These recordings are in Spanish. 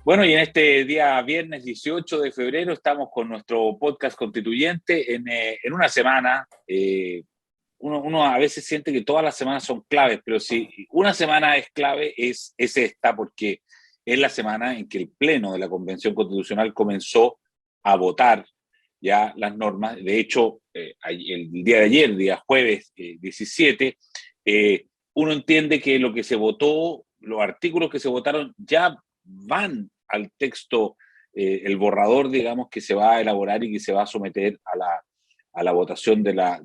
Bueno, y en este día viernes 18 de febrero estamos con nuestro podcast constituyente en una semana. Uno a veces siente que todas las semanas son claves, pero si una semana es clave es esta, porque es la semana en que el Pleno de la Convención Constitucional comenzó a votar ya las normas. De hecho, el día de ayer, día jueves 17, uno entiende que lo que se votó, los artículos que se votaron ya van al texto, el borrador, digamos, que se va a elaborar y que se va a someter a la votación de la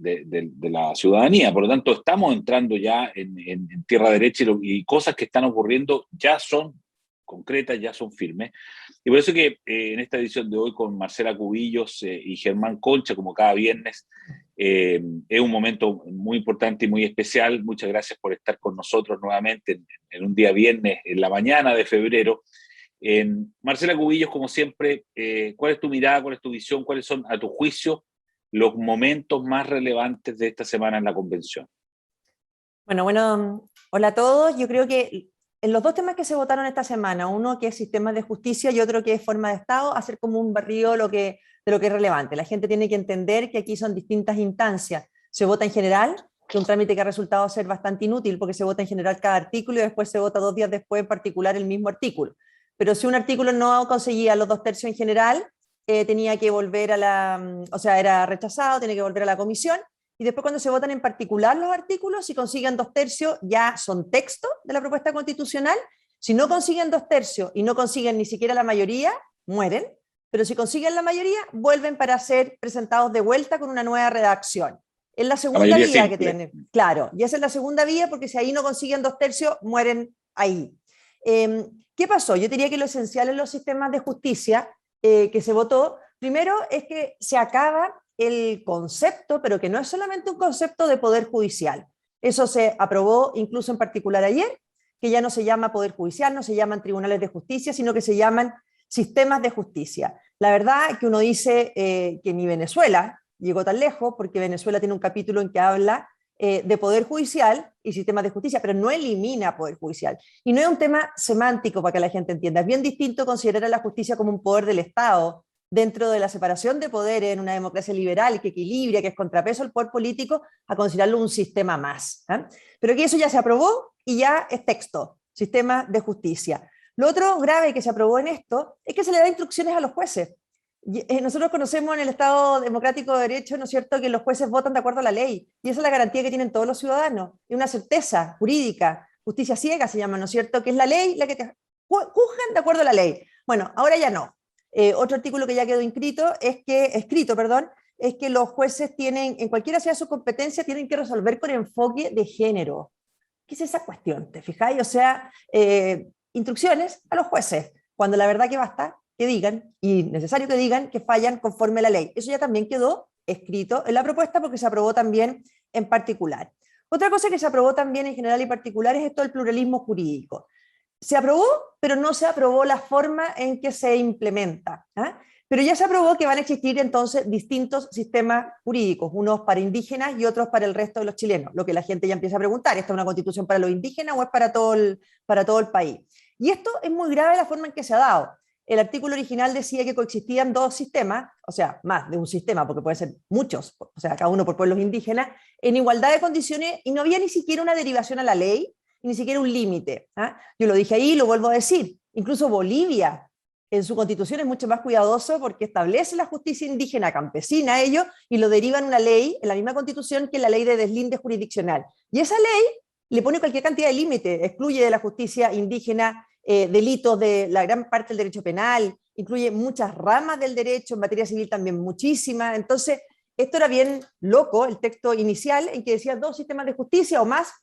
ciudadanía. Por lo tanto, estamos entrando ya en tierra derecha y cosas que están ocurriendo ya son concretas, ya son firmes. Y por eso que en esta edición de hoy con Marcela Cubillos y Germán Concha, como cada viernes, es un momento muy importante y muy especial. Muchas gracias por estar con nosotros nuevamente en un día viernes, en la mañana de febrero. Marcela Cubillos, como siempre, ¿cuál es tu mirada, cuál es tu visión, cuáles son, a tu juicio, los momentos más relevantes de esta semana en la convención? Bueno, hola a todos. Yo creo que en los dos temas que se votaron esta semana, uno que es sistemas de justicia y otro que es forma de Estado, hacer como un barrido de lo que es relevante. La gente tiene que entender que aquí son distintas instancias. Se vota en general, que es un trámite que ha resultado ser bastante inútil porque se vota en general cada artículo y después se vota 2 días después en particular el mismo artículo. Pero si un artículo no conseguía los 2/3 en general, tenía que volver o sea, era rechazado, tenía que volver a la comisión. Y después cuando se votan en particular los artículos, si consiguen 2/3 ya son texto de la propuesta constitucional. Si no consiguen 2/3 y no consiguen ni siquiera la mayoría, mueren. Pero si consiguen la mayoría, vuelven para ser presentados de vuelta con una nueva redacción. Es la La segunda mayoría vía que simple. tiene. Claro, y esa es la segunda vía porque si ahí no consiguen 2/3, mueren ahí. ¿Qué pasó? Yo diría que lo esencial en los sistemas de justicia que se votó, primero es que se acaba el concepto, pero que no es solamente un concepto de poder judicial. Eso se aprobó incluso en particular ayer, que ya no se llama poder judicial, no se llaman tribunales de justicia, sino que se llaman sistemas de justicia. La verdad es que uno dice que ni Venezuela llegó tan lejos, porque Venezuela tiene un capítulo en que habla de poder judicial y sistemas de justicia, pero no elimina poder judicial. Y no es un tema semántico para que la gente entienda. Es bien distinto considerar a la justicia como un poder del Estado, dentro de la separación de poderes en una democracia liberal que equilibra, que es contrapeso al poder político, a considerarlo un sistema más. Pero que eso ya se aprobó y ya es texto, sistema de justicia. Lo otro grave que se aprobó en esto es que se le da instrucciones a los jueces. Nosotros conocemos en el Estado Democrático de Derecho, ¿no es cierto?, que los jueces votan de acuerdo a la ley, y esa es la garantía que tienen todos los ciudadanos, y una certeza jurídica, justicia ciega se llama, ¿no es cierto?, que es la ley la que te juzgan de acuerdo a la ley. Bueno, ahora ya no. Otro artículo que ya quedó escrito, es que los jueces tienen, en cualquiera sea su competencia, tienen que resolver con enfoque de género. ¿Qué es esa cuestión? ¿Te fijáis? O sea, instrucciones a los jueces, cuando la verdad que basta que digan, y necesario que digan, que fallan conforme a la ley. Eso ya también quedó escrito en la propuesta porque se aprobó también en particular. Otra cosa que se aprobó también en general y particular es esto del pluralismo jurídico. Se aprobó, pero no se aprobó la forma en que se implementa. Pero ya se aprobó que van a existir entonces distintos sistemas jurídicos, unos para indígenas y otros para el resto de los chilenos, lo que la gente ya empieza a preguntar, ¿esta es una constitución para los indígenas o es para todo el país? Y esto es muy grave la forma en que se ha dado. El artículo original decía que coexistían dos sistemas, o sea, más de un sistema, porque pueden ser muchos, o sea, cada uno por pueblos indígenas, en igualdad de condiciones, y no había ni siquiera una derivación a la ley, ni siquiera un límite. Yo lo dije ahí y lo vuelvo a decir. Incluso Bolivia, en su constitución, es mucho más cuidadoso porque establece la justicia indígena campesina ellos y lo deriva en una ley, en la misma constitución que la ley de deslinde jurisdiccional. Y esa ley le pone cualquier cantidad de límite, excluye de la justicia indígena delitos de la gran parte del derecho penal, incluye muchas ramas del derecho, en materia civil también muchísimas. Entonces, esto era bien loco, el texto inicial, en que decía dos sistemas de justicia o más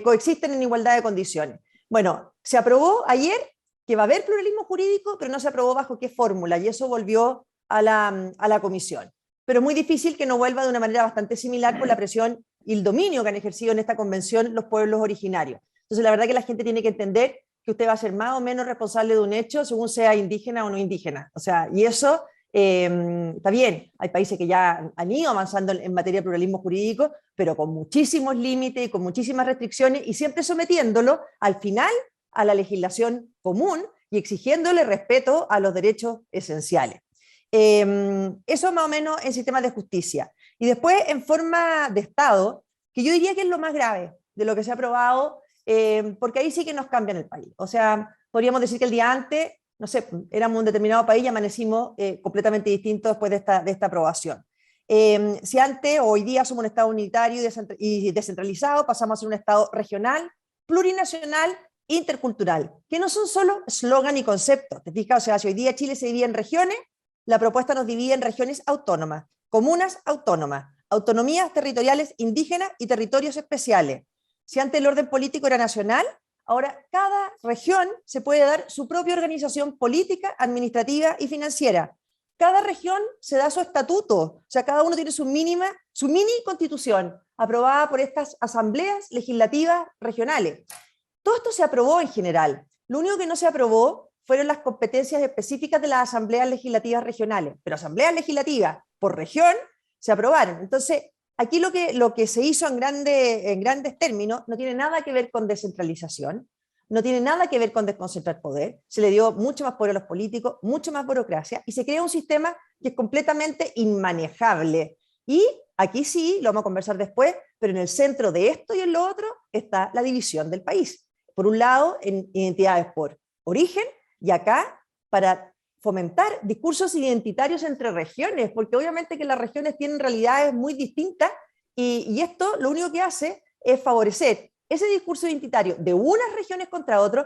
coexisten en igualdad de condiciones. Bueno, se aprobó ayer que va a haber pluralismo jurídico, pero no se aprobó bajo qué fórmula, y eso volvió a la comisión. Pero es muy difícil que no vuelva de una manera bastante similar por la presión y el dominio que han ejercido en esta convención los pueblos originarios. Entonces, la verdad que la gente tiene que entender que usted va a ser más o menos responsable de un hecho según sea indígena o no indígena. O sea, y eso está bien, hay países que ya han ido avanzando en materia de pluralismo jurídico, pero con muchísimos límites y con muchísimas restricciones y siempre sometiéndolo al final a la legislación común, y exigiéndole respeto a los derechos esenciales. Eso más o menos en sistemas de justicia. Y después en forma de Estado, que yo diría que es lo más grave de lo que se ha aprobado, porque ahí sí que nos cambian el país. O sea, podríamos decir que el día antes, no sé, éramos un determinado país y amanecimos completamente distintos después de esta aprobación. Si antes o hoy día somos un Estado unitario y descentralizado, pasamos a ser un Estado regional, plurinacional, intercultural, que no son solo eslogan y conceptos. ¿Te fijas? O sea, si hoy día Chile se divide en regiones, la propuesta nos divide en regiones autónomas, comunas autónomas, autonomías territoriales indígenas y territorios especiales. Si antes el orden político era nacional, ahora cada región se puede dar su propia organización política, administrativa y financiera. Cada región se da su estatuto, o sea, cada uno tiene su mini constitución, aprobada por estas asambleas legislativas regionales. Todo esto se aprobó en general. Lo único que no se aprobó fueron las competencias específicas de las asambleas legislativas regionales, pero asambleas legislativas por región se aprobaron. Entonces, aquí lo que se hizo en grandes términos no tiene nada que ver con descentralización, no tiene nada que ver con desconcentrar poder, se le dio mucho más poder a los políticos, mucho más burocracia, y se crea un sistema que es completamente inmanejable. Y aquí sí, lo vamos a conversar después, pero en el centro de esto y en lo otro está la división del país. Por un lado, en identidades por origen, y acá para fomentar discursos identitarios entre regiones, porque obviamente que las regiones tienen realidades muy distintas, y esto lo único que hace es favorecer ese discurso identitario de unas regiones contra otros.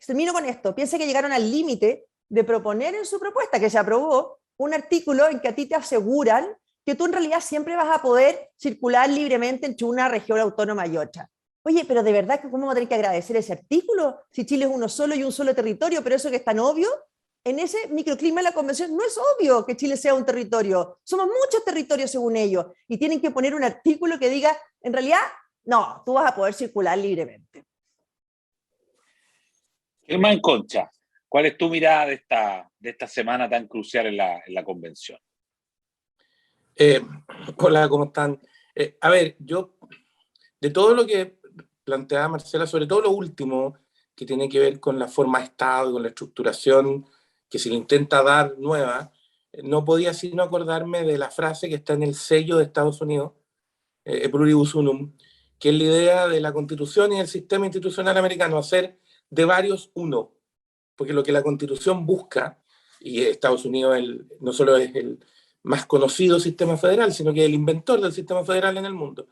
Termino con esto, piensa que llegaron al límite de proponer en su propuesta, que se aprobó, un artículo en que a ti te aseguran que tú en realidad siempre vas a poder circular libremente entre una región autónoma y otra. Oye, pero de verdad que cómo vamos a tener que agradecer ese artículo si Chile es uno solo y un solo territorio, pero eso que es tan obvio. En ese microclima de la convención no es obvio que Chile sea un territorio, somos muchos territorios según ellos, y tienen que poner un artículo que diga, en realidad, no, tú vas a poder circular libremente. Germán Concha, ¿cuál es tu mirada de esta semana tan crucial en la convención? Hola, ¿cómo están? A ver, yo, de todo lo que planteaba Marcela, sobre todo lo último, que tiene que ver con la forma de Estado y con la estructuración que se le intenta dar nueva, no podía sino acordarme de la frase que está en el sello de Estados Unidos, e pluribus unum, que es la idea de la Constitución y el sistema institucional americano, hacer de varios uno, porque lo que la Constitución busca, y Estados Unidos no solo es el más conocido sistema federal, sino que es el inventor del sistema federal en el mundo.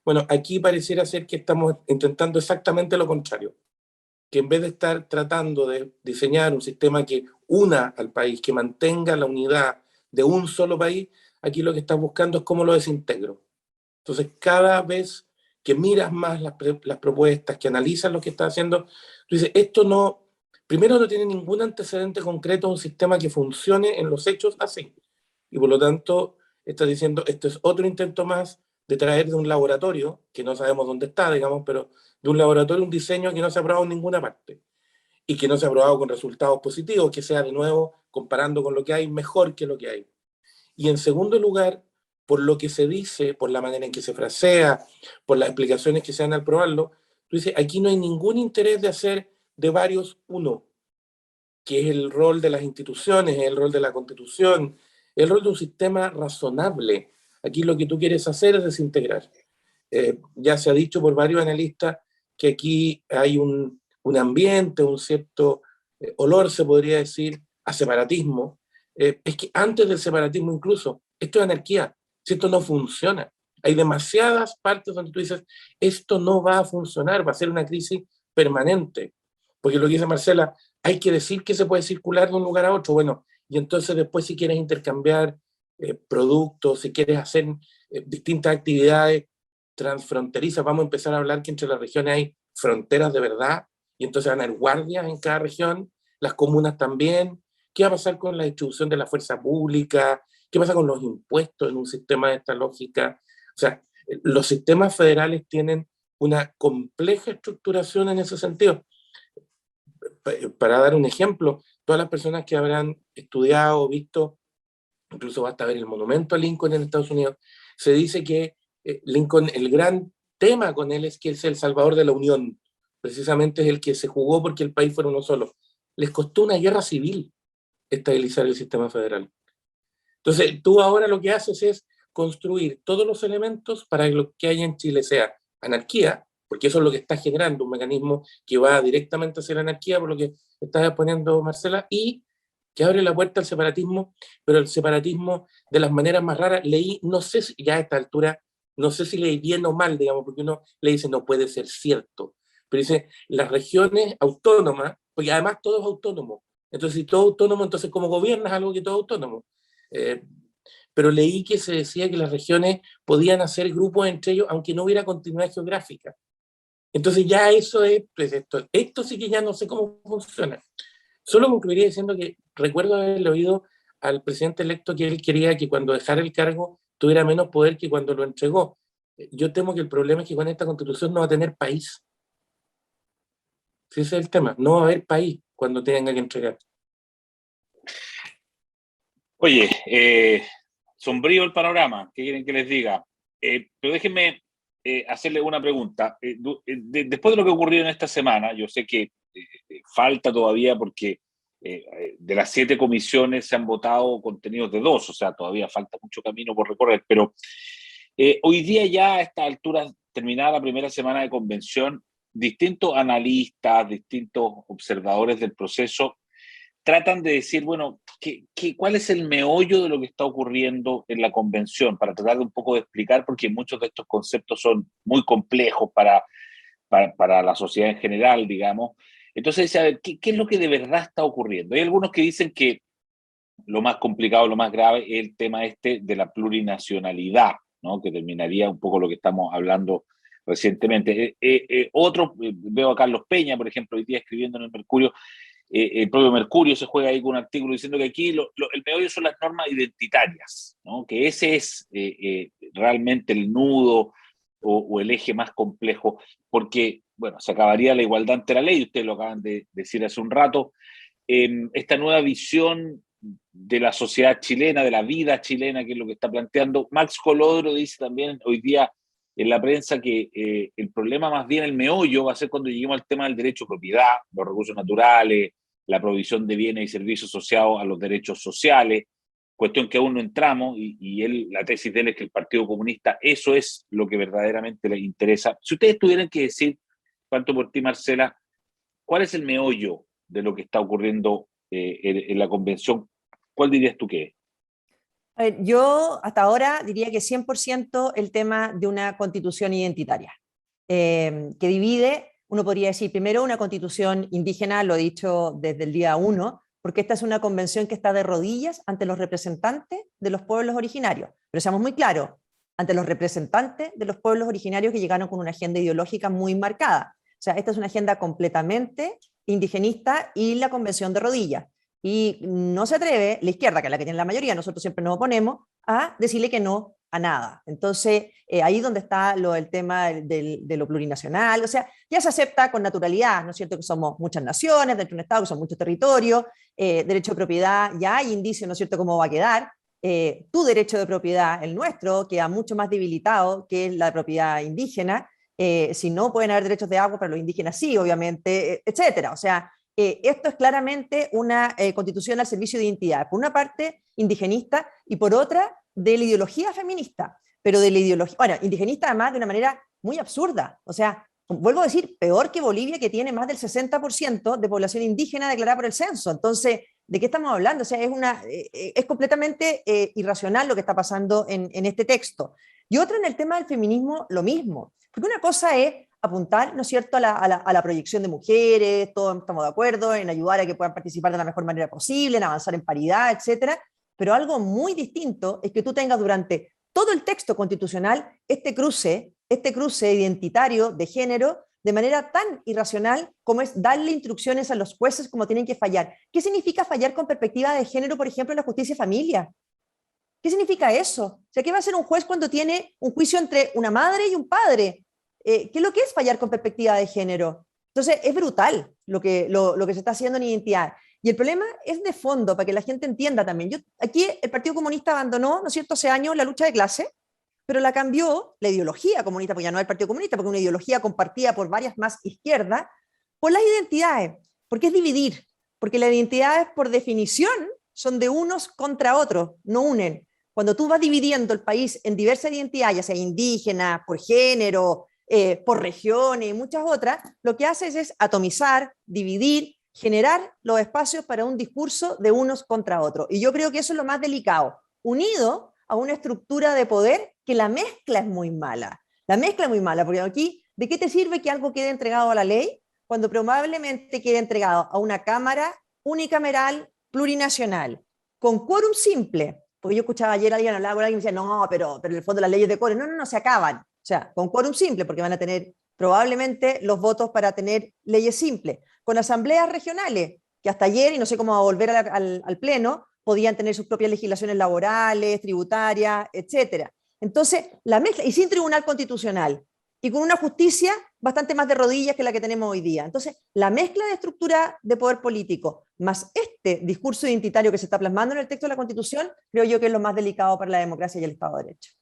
Bueno, aquí pareciera ser que estamos intentando exactamente lo contrario, que en vez de estar tratando de diseñar un sistema que una al país, que mantenga la unidad de un solo país, aquí lo que está buscando es cómo lo desintegro. Entonces, cada vez que miras más las propuestas, que analizas lo que está haciendo, tú dices, esto no, primero no tiene ningún antecedente concreto, un sistema que funcione en los hechos así. Y por lo tanto, estás diciendo, esto es otro intento más de traer de un laboratorio, que no sabemos dónde está, digamos, pero de un laboratorio un diseño que no se ha aprobado en ninguna parte y que no se ha aprobado con resultados positivos, que sea de nuevo, comparando con lo que hay, mejor que lo que hay. Y en segundo lugar, por lo que se dice, por la manera en que se frasea, por las explicaciones que se dan al probarlo, tú dices, aquí no hay ningún interés de hacer de varios uno, que es el rol de las instituciones, el rol de la Constitución, el rol de un sistema razonable. Aquí lo que tú quieres hacer es desintegrar. Ya se ha dicho por varios analistas que aquí hay un ambiente, un cierto olor, se podría decir, a separatismo. Es que antes del separatismo incluso, esto es anarquía, si esto no funciona. Hay demasiadas partes donde tú dices, esto no va a funcionar, va a ser una crisis permanente. Porque lo que dice Marcela, hay que decir que se puede circular de un lugar a otro. Bueno, y entonces después si quieres intercambiar productos, si quieres hacer distintas actividades transfronterizas, vamos a empezar a hablar que entre las regiones hay fronteras de verdad, y entonces van a haber guardias en cada región, las comunas también. ¿Qué va a pasar con la distribución de la fuerza pública? ¿Qué pasa con los impuestos en un sistema de esta lógica? O sea, los sistemas federales tienen una compleja estructuración en ese sentido. Para dar un ejemplo, todas las personas que habrán estudiado o visto, incluso basta ver el monumento a Lincoln en Estados Unidos, se dice que Lincoln, el gran tema con él es que es el salvador de la unión, precisamente es el que se jugó porque el país fuera uno solo. les costó una guerra civil estabilizar el sistema federal. Entonces, tú ahora lo que haces es construir todos los elementos para que lo que haya en Chile sea anarquía, porque eso es lo que está generando un mecanismo que va directamente hacia la anarquía, por lo que estás exponiendo, Marcela, y que abre la puerta al separatismo, pero el separatismo de las maneras más raras. Leí, no sé si ya a esta altura, no sé si leí bien o mal, digamos, porque uno le dice no puede ser cierto, pero dice las regiones autónomas, porque además todo es autónomo. Entonces, si todo es autónomo, entonces ¿cómo gobiernas algo que todo es autónomo? Pero leí que se decía que las regiones podían hacer grupos entre ellos, aunque no hubiera continuidad geográfica. Entonces ya eso es, pues esto sí que ya no sé cómo funciona. Solo concluiría diciendo que recuerdo haberle oído al presidente electo que él quería que cuando dejara el cargo tuviera menos poder que cuando lo entregó. Yo temo que el problema es que con esta constitución no va a tener país. Ese es el tema, no va a haber país cuando tenga que entregar. Oye, sombrío el panorama, ¿qué quieren que les diga? Pero déjenme hacerle una pregunta. Después de lo que ocurrió en esta semana, yo sé que falta todavía porque de las 7 comisiones se han votado contenidos de 2, o sea, todavía falta mucho camino por recorrer, pero hoy día ya a esta altura, terminada la primera semana de convención, distintos analistas, distintos observadores del proceso tratan de decir, bueno, ¿cuál es el meollo de lo que está ocurriendo en la convención? Para tratar de un poco de explicar, porque muchos de estos conceptos son muy complejos para la sociedad en general, digamos. Entonces, a ver, ¿qué es lo que de verdad está ocurriendo? Hay algunos que dicen que lo más complicado, lo más grave es el tema este de la plurinacionalidad, ¿no? Que terminaría un poco lo que estamos hablando recientemente. Otros, veo a Carlos Peña, por ejemplo, hoy día escribiendo en el Mercurio, el propio Mercurio se juega ahí con un artículo diciendo que aquí el meollo son las normas identitarias, ¿no? Que ese es realmente el nudo o el eje más complejo, porque, bueno, se acabaría la igualdad ante la ley, ustedes lo acaban de decir hace un rato, esta nueva visión de la sociedad chilena, de la vida chilena, que es lo que está planteando. Max Colodro dice también hoy día en la prensa que el problema, más bien el meollo, va a ser cuando lleguemos al tema del derecho a propiedad, los recursos naturales, la provisión de bienes y servicios asociados a los derechos sociales, cuestión que aún no entramos, y la tesis de él es que el Partido Comunista, eso es lo que verdaderamente le interesa. Si ustedes tuvieran que decir, cuánto por ti, Marcela, ¿cuál es el meollo de lo que está ocurriendo en la convención? ¿Cuál dirías tú que es? A ver, yo hasta ahora diría que 100% el tema de una constitución identitaria, que divide, uno podría decir, primero una constitución indígena, lo he dicho desde el día 1, porque esta es una convención que está de rodillas ante los representantes de los pueblos originarios. Pero seamos muy claros, ante los representantes de los pueblos originarios que llegaron con una agenda ideológica muy marcada. O sea, esta es una agenda completamente indigenista y la convención de rodillas. Y no se atreve la izquierda, que es la que tiene la mayoría, nosotros siempre nos oponemos, a decirle que no a nada. Entonces, ahí es donde está el tema de lo plurinacional, o sea, ya se acepta con naturalidad, ¿no es cierto?, que somos muchas naciones dentro de un Estado, que son muchos territorios, derecho de propiedad, ya hay indicios, ¿no es cierto?, cómo va a quedar. Tu derecho de propiedad, el nuestro, queda mucho más debilitado que la propiedad indígena. Si no, pueden haber derechos de agua, pero los indígenas sí, obviamente, etcétera. O sea, esto es claramente una constitución al servicio de identidad, por una parte indigenista y por otra de la ideología feminista, pero de la ideología, bueno, indigenista además de una manera muy absurda, o sea, vuelvo a decir, peor que Bolivia, que tiene más del 60% de población indígena declarada por el censo. Entonces, ¿de qué estamos hablando? O sea, es completamente irracional lo que está pasando en este texto. Y otra, en el tema del feminismo, lo mismo, porque una cosa es apuntar, ¿no es cierto?, a la proyección de mujeres, todos estamos de acuerdo en ayudar a que puedan participar de la mejor manera posible, en avanzar en paridad, etcétera, pero algo muy distinto es que tú tengas durante todo el texto constitucional este cruce identitario de género de manera tan irracional como es darle instrucciones a los jueces como tienen que fallar. ¿Qué significa fallar con perspectiva de género, por ejemplo, en la justicia de familia? ¿Qué significa eso? O sea, ¿qué va a hacer un juez cuando tiene un juicio entre una madre y un padre? ¿Qué es lo que es fallar con perspectiva de género? Entonces, es brutal lo que se está haciendo en identidad. Y el problema es de fondo, para que la gente entienda también. Aquí el Partido Comunista abandonó, ¿no es cierto?, hace años la lucha de clase, pero la cambió la ideología comunista, porque ya no es el Partido Comunista, porque es una ideología compartida por varias más izquierdas, por las identidades, porque es dividir. porque las identidades por definición son de unos contra otros, no unen. Cuando tú vas dividiendo el país en diversas identidades, ya sea indígenas, por género, por regiones y muchas otras, lo que haces es atomizar, dividir, generar los espacios para un discurso de unos contra otros. Y yo creo que eso es lo más delicado, unido a una estructura de poder que la mezcla es muy mala. La mezcla es muy mala, porque aquí, ¿de qué te sirve que algo quede entregado a la ley cuando probablemente quede entregado a una cámara unicameral plurinacional, con quórum simple? Porque yo escuchaba ayer a alguien hablar con alguien y decía, no, pero en el fondo las leyes de quórum, no, se acaban. O sea, con quórum simple, porque van a tener probablemente los votos para tener leyes simples. Con asambleas regionales, que hasta ayer, y no sé cómo va a volver al Pleno, podían tener sus propias legislaciones laborales, tributarias, etcétera. Entonces, la mezcla, y sin tribunal constitucional, y con una justicia bastante más de rodillas que la que tenemos hoy día. Entonces, la mezcla de estructura de poder político, más este discurso identitario que se está plasmando en el texto de la Constitución, creo yo que es lo más delicado para la democracia y el Estado de Derecho.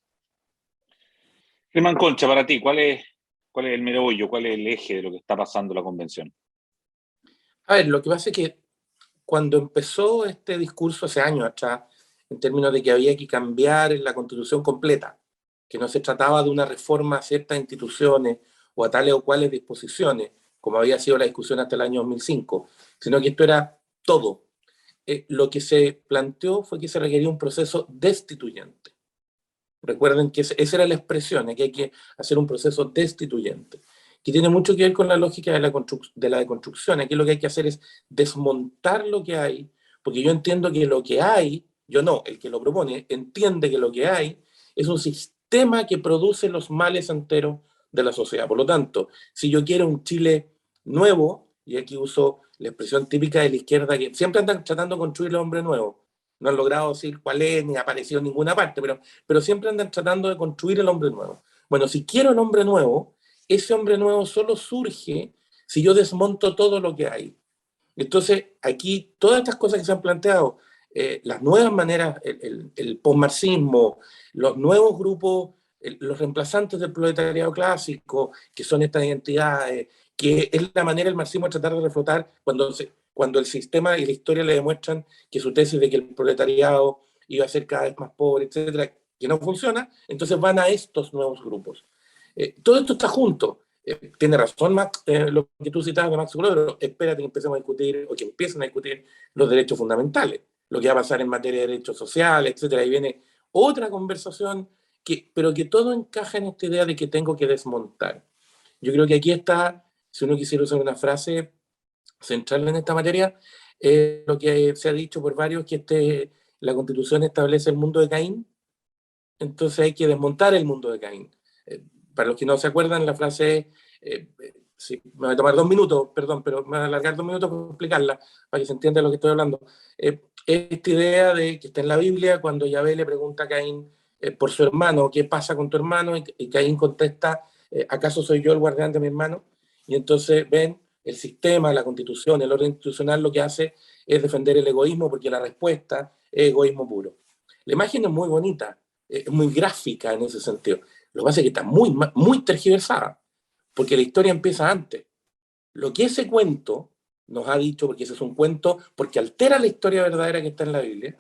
Germán Concha, para ti, ¿cuál es el meollo, cuál es el eje de lo que está pasando en la convención? A ver, lo que pasa es que cuando empezó este discurso hace años atrás, en términos de que había que cambiar la Constitución completa, que no se trataba de una reforma a ciertas instituciones o a tales o cuales disposiciones, como había sido la discusión hasta el año 2005, sino que esto era todo. Lo que se planteó fue que se requería un proceso destituyente. Recuerden que esa era la expresión, que hay que hacer un proceso destituyente, que tiene mucho que ver con la lógica de la deconstrucción. Aquí lo que hay que hacer es desmontar lo que hay, porque yo entiendo que lo que hay, yo no, el que lo propone, entiende que lo que hay es un sistema que produce los males enteros de la sociedad. Por lo tanto, si yo quiero un Chile nuevo, y aquí uso la expresión típica de la izquierda, que siempre andan tratando de construir el hombre nuevo, no han logrado decir cuál es, ni ha aparecido en ninguna parte, pero siempre andan tratando de construir el hombre nuevo. Bueno, si quiero el hombre nuevo, ese hombre nuevo solo surge si yo desmonto todo lo que hay. Entonces, aquí, todas estas cosas que se han planteado, las nuevas maneras, el posmarxismo, los nuevos grupos, los reemplazantes del proletariado clásico, que son estas identidades, que es la manera del marxismo de tratar de reflotar cuando el sistema y la historia le demuestran que su tesis de que el proletariado iba a ser cada vez más pobre, etcétera, que no funciona, entonces van a estos nuevos grupos. Todo esto está junto. Tiene razón Max, lo que tú citabas de Max Weber, pero espérate que empecemos a discutir, o que empiecen a discutir los derechos fundamentales, lo que va a pasar en materia de derechos sociales, etcétera. Ahí viene otra conversación, pero que todo encaja en esta idea de que tengo que desmontar. Yo creo que aquí está, si uno quisiera usar una frase central en esta materia, lo que se ha dicho por varios, que la Constitución establece el mundo de Caín, entonces hay que desmontar el mundo de Caín. Para los que no se acuerdan, la frase sí, me va a tomar 2 minutos, perdón, pero me va a alargar 2 minutos para explicarla, para que se entienda de lo que estoy hablando. Esta idea de que está en la Biblia, cuando Yahvé le pregunta a Caín por su hermano, ¿qué pasa con tu hermano? Y Caín contesta, ¿acaso soy yo el guardián de mi hermano? Y entonces ven, el sistema, la Constitución, el orden institucional lo que hace es defender el egoísmo, porque la respuesta es egoísmo puro. La imagen es muy bonita, es muy gráfica en ese sentido. Lo que pasa es que está muy, muy tergiversada, porque la historia empieza antes. Lo que ese cuento nos ha dicho, porque ese es un cuento, porque altera la historia verdadera que está en la Biblia,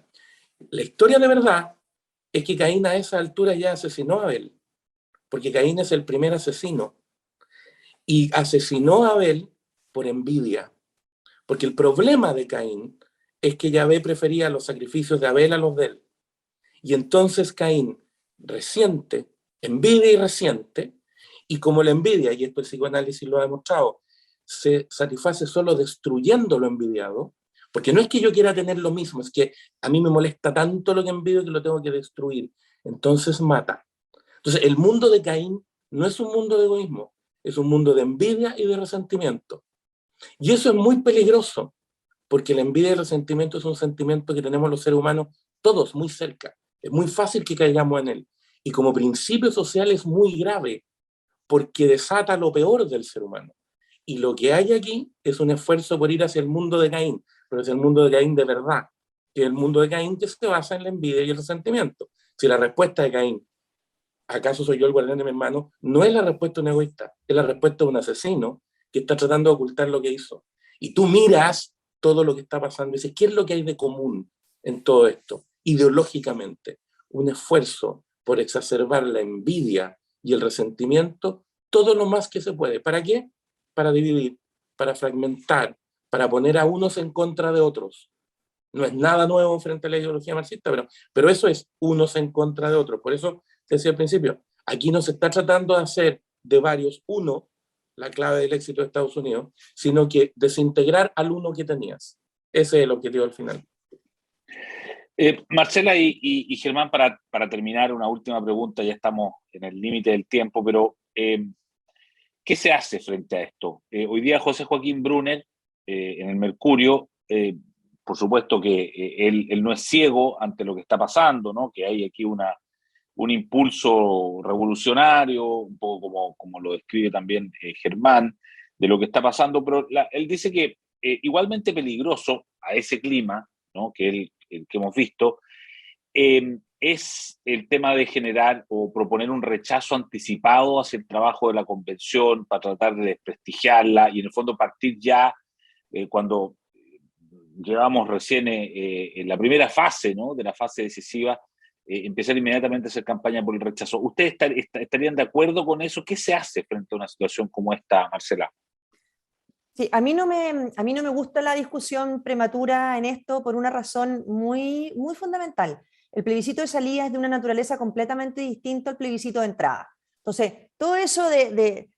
la historia de verdad es que Caín a esa altura ya asesinó a Abel, porque Caín es el primer asesino, y asesinó a Abel por envidia, porque el problema de Caín es que Yahvé prefería los sacrificios de Abel a los de él. Y entonces Caín resiente, envidia y resiente, y como la envidia, y esto el psicoanálisis lo ha demostrado, se satisface solo destruyendo lo envidiado, porque no es que yo quiera tener lo mismo, es que a mí me molesta tanto lo que envidio que lo tengo que destruir. Entonces mata. Entonces el mundo de Caín no es un mundo de egoísmo, es un mundo de envidia y de resentimiento. Y eso es muy peligroso, porque la envidia y el resentimiento es un sentimiento que tenemos los seres humanos todos muy cerca. Es muy fácil que caigamos en él. Y como principio social es muy grave, porque desata lo peor del ser humano. Y lo que hay aquí es un esfuerzo por ir hacia el mundo de Caín, pero es el mundo de Caín de verdad, que es el mundo de Caín que se basa en la envidia y el resentimiento. Si la respuesta de Caín, ¿acaso soy yo el guardián de mi hermano?, no es la respuesta de un egoísta, es la respuesta de un asesino que está tratando de ocultar lo que hizo. Y tú miras todo lo que está pasando. Dice, ¿qué es lo que hay de común en todo esto? Ideológicamente, un esfuerzo por exacerbar la envidia y el resentimiento todo lo más que se puede. ¿Para qué? Para dividir, para fragmentar, para poner a unos en contra de otros. No es nada nuevo frente a la ideología marxista, pero eso es unos en contra de otros. Por eso te decía al principio, aquí no se está tratando de hacer de varios uno la clave del éxito de Estados Unidos, sino que desintegrar al uno que tenías. Ese es el objetivo al final. Marcela y Germán, para terminar, una última pregunta, ya estamos en el límite del tiempo, pero ¿qué se hace frente a esto? Hoy día José Joaquín Brunner, en el Mercurio, por supuesto que él no es ciego ante lo que está pasando, ¿no? Que hay aquí un impulso revolucionario, un poco como lo describe también Germán, de lo que está pasando, pero él dice que igualmente peligroso a ese clima, ¿no? el que hemos visto, es el tema de generar o proponer un rechazo anticipado hacia el trabajo de la convención para tratar de desprestigiarla y en el fondo partir ya cuando llevamos recién en la primera fase, ¿no? De la fase decisiva, empezar inmediatamente a hacer campaña por el rechazo. ¿Ustedes estarían de acuerdo con eso? ¿Qué se hace frente a una situación como esta, Marcela? Sí, a mí no me gusta la discusión prematura en esto por una razón muy, muy fundamental. El plebiscito de salida es de una naturaleza completamente distinta al plebiscito de entrada. Entonces, todo eso del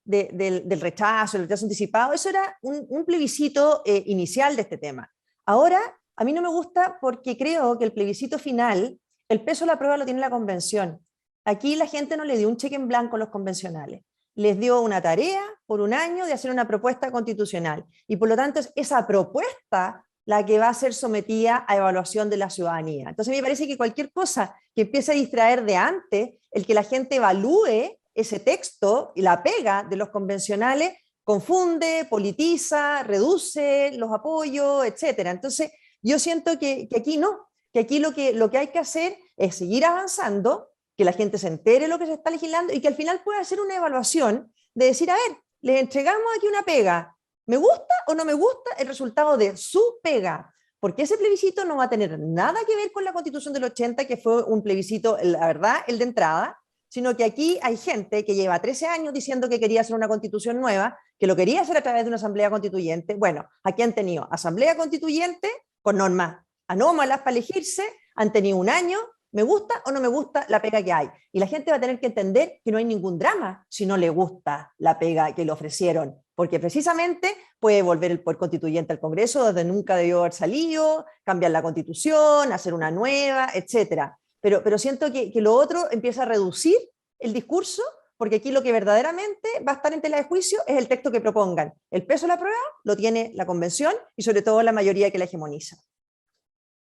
rechazo, el rechazo anticipado, eso era un plebiscito inicial de este tema. Ahora, a mí no me gusta porque creo que el plebiscito final, el peso de la prueba lo tiene la convención. Aquí la gente no le dio un cheque en blanco a los convencionales, les dio una tarea por un año de hacer una propuesta constitucional y por lo tanto es esa propuesta la que va a ser sometida a evaluación de la ciudadanía. Entonces me parece que cualquier cosa que empiece a distraer de antes, el que la gente evalúe ese texto y la pega de los convencionales, confunde, politiza, reduce los apoyos, etc. Entonces yo siento que aquí no, que aquí lo que hay que hacer es seguir avanzando, que la gente se entere de lo que se está legislando y que al final pueda hacer una evaluación de decir, a ver, les entregamos aquí una pega, ¿me gusta o no me gusta el resultado de su pega? Porque ese plebiscito no va a tener nada que ver con la Constitución del 80, que fue un plebiscito, la verdad, el de entrada, sino que aquí hay gente que lleva 13 años diciendo que quería hacer una constitución nueva, que lo quería hacer a través de una asamblea constituyente. Bueno, aquí han tenido asamblea constituyente con normas anómalas para elegirse, han tenido un año, me gusta o no me gusta la pega que hay. Y la gente va a tener que entender que no hay ningún drama si no le gusta la pega que le ofrecieron, porque precisamente puede volver el poder constituyente al Congreso donde nunca debió haber salido, cambiar la Constitución, hacer una nueva, etc. Pero siento que lo otro empieza a reducir el discurso, porque aquí lo que verdaderamente va a estar en tela de juicio es el texto que propongan. El peso de la prueba lo tiene la Convención y sobre todo la mayoría que la hegemoniza.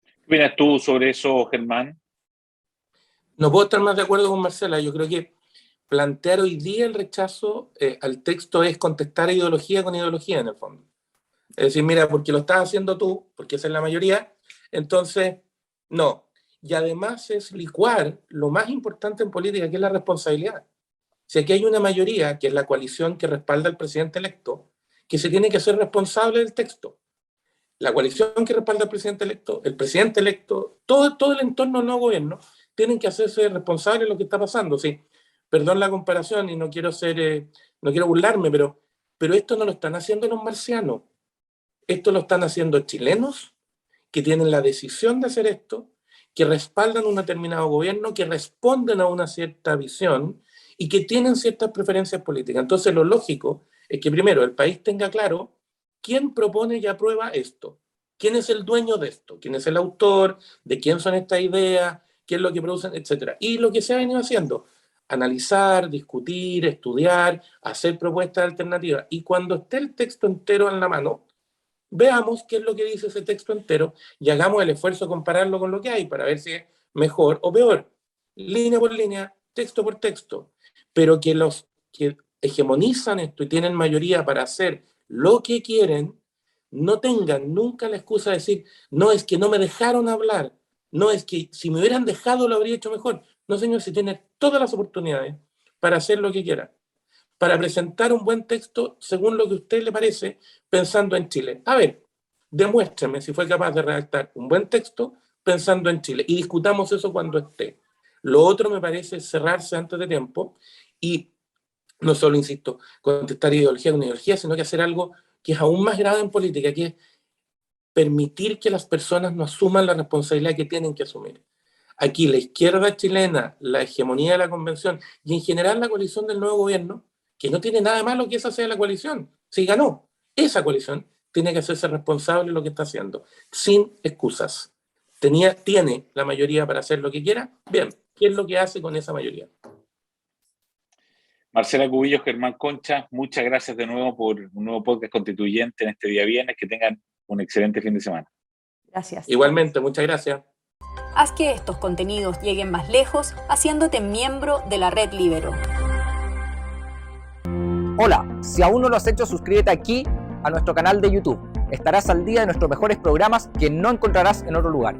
¿Qué opinas tú sobre eso, Germán? No puedo estar más de acuerdo con Marcela. Yo creo que plantear hoy día el rechazo al texto es contestar ideología con ideología, en el fondo. Es decir, mira, porque lo estás haciendo tú, porque esa es la mayoría, entonces, no. Y además es licuar lo más importante en política, que es la responsabilidad. Si aquí hay una mayoría, que es la coalición que respalda al presidente electo, que se tiene que hacer responsable del texto. La coalición que respalda al el presidente electo, todo el entorno no gobierno, tienen que hacerse responsables de lo que está pasando. Sí, perdón la comparación y no quiero no quiero burlarme, pero esto no lo están haciendo los marcianos. Esto lo están haciendo chilenos que tienen la decisión de hacer esto, que respaldan un determinado gobierno, que responden a una cierta visión y que tienen ciertas preferencias políticas. Entonces lo lógico es que primero el país tenga claro quién propone y aprueba esto, quién es el dueño de esto, quién es el autor, de quién son estas ideas, qué es lo que producen, etc. Y lo que se ha venido haciendo, analizar, discutir, estudiar, hacer propuestas alternativas. Y cuando esté el texto entero en la mano, veamos qué es lo que dice ese texto entero y hagamos el esfuerzo de compararlo con lo que hay para ver si es mejor o peor, línea por línea, texto por texto. Pero que los que hegemonizan esto y tienen mayoría para hacer lo que quieren, no tengan nunca la excusa de decir, no, es que no me dejaron hablar, no, es que si me hubieran dejado lo habría hecho mejor. No, señor, si tiene todas las oportunidades para hacer lo que quiera, para presentar un buen texto según lo que a usted le parece, pensando en Chile. A ver, demuéstrame si fue capaz de redactar un buen texto pensando en Chile, y discutamos eso cuando esté. Lo otro me parece cerrarse antes de tiempo y no solo, insisto, contestar ideología con ideología, sino que hacer algo que es aún más grave en política, que es permitir que las personas no asuman la responsabilidad que tienen que asumir. Aquí la izquierda chilena, la hegemonía de la convención y en general la coalición del nuevo gobierno, que no tiene nada de malo que esa sea la coalición, si ganó, esa coalición tiene que hacerse responsable de lo que está haciendo, sin excusas. Tiene la mayoría para hacer lo que quiera, bien, ¿qué es lo que hace con esa mayoría? Marcela Cubillos, Germán Concha, muchas gracias de nuevo por un nuevo podcast constituyente en este día viernes. Que tengan un excelente fin de semana. Gracias. Igualmente, muchas gracias. Haz que estos contenidos lleguen más lejos haciéndote miembro de la Red Libero. Hola, si aún no lo has hecho, suscríbete aquí a nuestro canal de YouTube. Estarás al día de nuestros mejores programas que no encontrarás en otro lugar.